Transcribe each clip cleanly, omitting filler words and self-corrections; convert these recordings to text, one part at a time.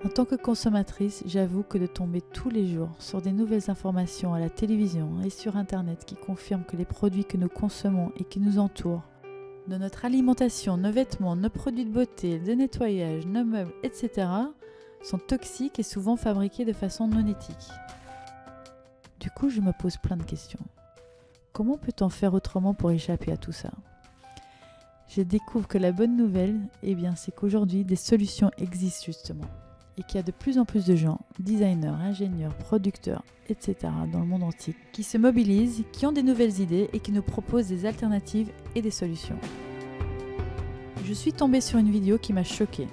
En tant que consommatrice, j'avoue que de tomber tous les jours sur des nouvelles informations à la télévision et sur Internet qui confirment que les produits que nous consommons et qui nous entourent, de notre alimentation, nos vêtements, nos produits de beauté, de nettoyage, nos meubles, etc., sont toxiques et souvent fabriqués de façon non éthique. Du coup, je me pose plein de questions. Comment peut-on faire autrement pour échapper à tout ça ? Je découvre que la bonne nouvelle, c'est qu'aujourd'hui, des solutions existent justement. Et qu'il y a de plus en plus de gens, designers, ingénieurs, producteurs, etc. dans le monde entier, qui se mobilisent, qui ont des nouvelles idées et qui nous proposent des alternatives et des solutions. Je suis tombée sur une vidéo qui m'a choquée.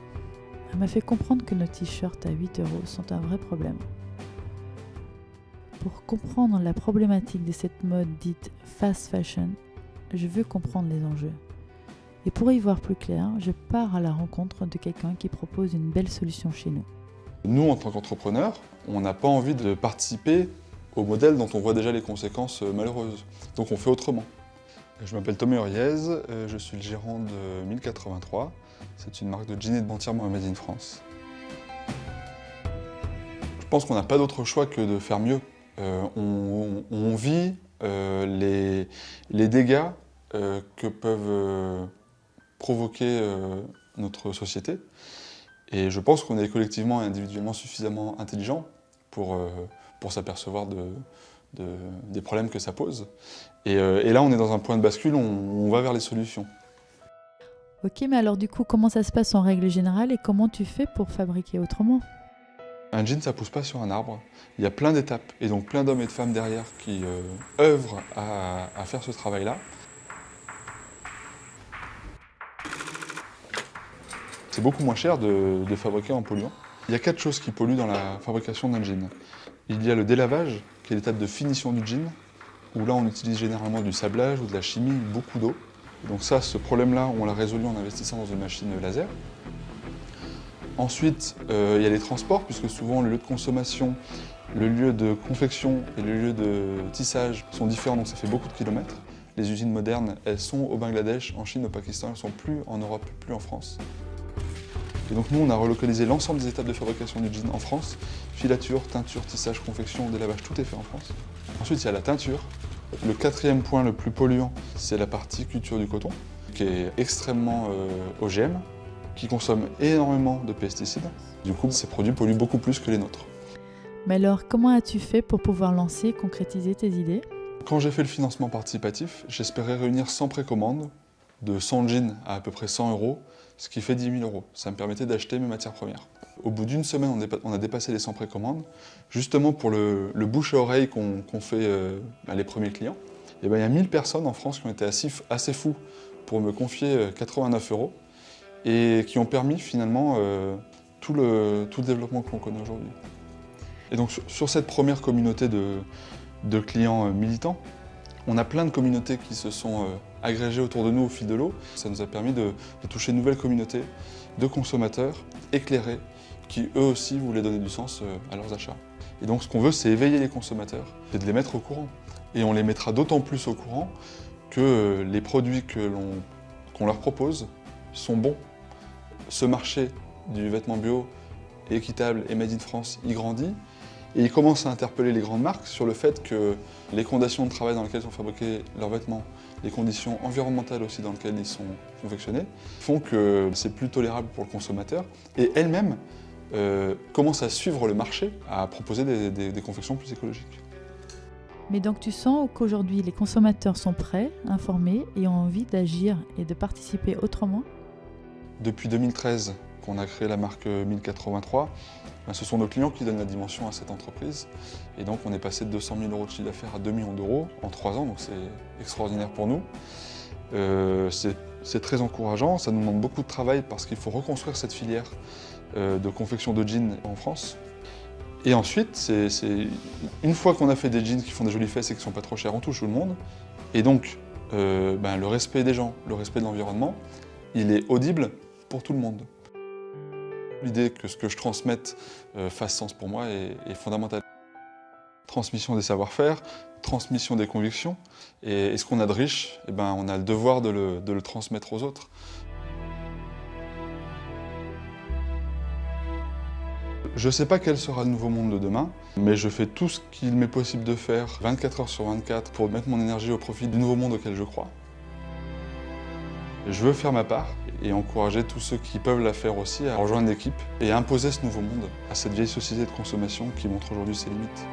Elle m'a fait comprendre que nos t-shirts à 8 € sont un vrai problème. Pour comprendre la problématique de cette mode dite fast fashion, je veux comprendre les enjeux. Et pour y voir plus clair, je pars à la rencontre de quelqu'un qui propose une belle solution chez nous. Nous, en tant qu'entrepreneurs, on n'a pas envie de participer au modèle dont on voit déjà les conséquences malheureuses. Donc on fait autrement. Je m'appelle Thomas Huriez, je suis le gérant de 1083. C'est une marque de jeans et de entièrement made in France. Je pense qu'on n'a pas d'autre choix que de faire mieux. On vit les dégâts que peuvent provoquer notre société. Et je pense qu'on est collectivement et individuellement suffisamment intelligents pour s'apercevoir des problèmes que ça pose. Et là, on est dans un point de bascule, on va vers les solutions. Ok, mais alors du coup, comment ça se passe en règle générale et comment tu fais pour fabriquer autrement ? Un jean, ça pousse pas sur un arbre. Il y a plein d'étapes et donc plein d'hommes et de femmes derrière qui œuvrent à faire ce travail-là. C'est beaucoup moins cher de fabriquer en polluant. Il y a 4 choses qui polluent dans la fabrication d'un jean. Il y a le délavage, qui est l'étape de finition du jean, où là on utilise généralement du sablage ou de la chimie, beaucoup d'eau. Donc ça, ce problème-là, on l'a résolu en investissant dans une machine laser. Ensuite, il y a les transports, puisque souvent le lieu de consommation, le lieu de confection et le lieu de tissage sont différents, donc ça fait beaucoup de kilomètres. Les usines modernes, elles sont au Bangladesh, en Chine, au Pakistan, elles ne sont plus en Europe, plus en France. Et donc nous, on a relocalisé l'ensemble des étapes de fabrication du jean en France. Filature, teinture, tissage, confection, délavage, tout est fait en France. Ensuite, il y a la teinture. Le 4e point le plus polluant, c'est la partie culture du coton, qui est extrêmement OGM, qui consomme énormément de pesticides. Du coup, ces produits polluent beaucoup plus que les nôtres. Mais alors, comment as-tu fait pour pouvoir lancer et concrétiser tes idées ? Quand j'ai fait le financement participatif, j'espérais réunir 100 précommandes de 100 jeans à peu près 100 €, ce qui fait 10 000 €. Ça me permettait d'acheter mes matières premières. Au bout d'une semaine, on a dépassé les 100 précommandes, justement pour le bouche à oreille qu'on fait les premiers clients. Et il y a 1000 personnes en France qui ont été assez fous pour me confier 89 € et qui ont permis finalement tout le développement que l'on connaît aujourd'hui. Et donc sur cette première communauté de clients militants, on a plein de communautés qui se sont agrégées autour de nous au fil de l'eau. Ça nous a permis de toucher une nouvelle communauté de consommateurs éclairés qui eux aussi voulaient donner du sens à leurs achats. Et donc ce qu'on veut, c'est éveiller les consommateurs et de les mettre au courant. Et on les mettra d'autant plus au courant que les produits qu'on leur propose sont bons. Ce marché du vêtement bio, équitable et made in France, il grandit. Et il commence à interpeller les grandes marques sur le fait que les conditions de travail dans lesquelles sont fabriqués leurs vêtements, les conditions environnementales aussi dans lesquelles ils sont confectionnés, font que c'est plus tolérable pour le consommateur. Et elles-mêmes commencent à suivre le marché, à proposer des confections plus écologiques. Mais donc tu sens qu'aujourd'hui les consommateurs sont prêts, informés et ont envie d'agir et de participer autrement ? Depuis 2013 qu'on a créé la marque 1083, ce sont nos clients qui donnent la dimension à cette entreprise. Et donc on est passé de 200 000 € de chiffre d'affaires à 2 millions d'euros en 3 ans, donc c'est extraordinaire pour nous. C'est très encourageant, ça nous demande beaucoup de travail parce qu'il faut reconstruire cette filière de confection de jeans en France. Et ensuite, une fois qu'on a fait des jeans qui font des jolies fesses et qui ne sont pas trop chers, on touche tout le monde. Et donc, le respect des gens, le respect de l'environnement, il est audible pour tout le monde. L'idée que ce que je transmette fasse sens pour moi est fondamentale. Transmission des savoir-faire, transmission des convictions, et ce qu'on a de riche, on a le devoir de le transmettre aux autres. Je ne sais pas quel sera le nouveau monde de demain, mais je fais tout ce qu'il m'est possible de faire 24 heures sur 24 pour mettre mon énergie au profit du nouveau monde auquel je crois. Je veux faire ma part et encourager tous ceux qui peuvent la faire aussi à rejoindre l'équipe et à imposer ce nouveau monde à cette vieille société de consommation qui montre aujourd'hui ses limites.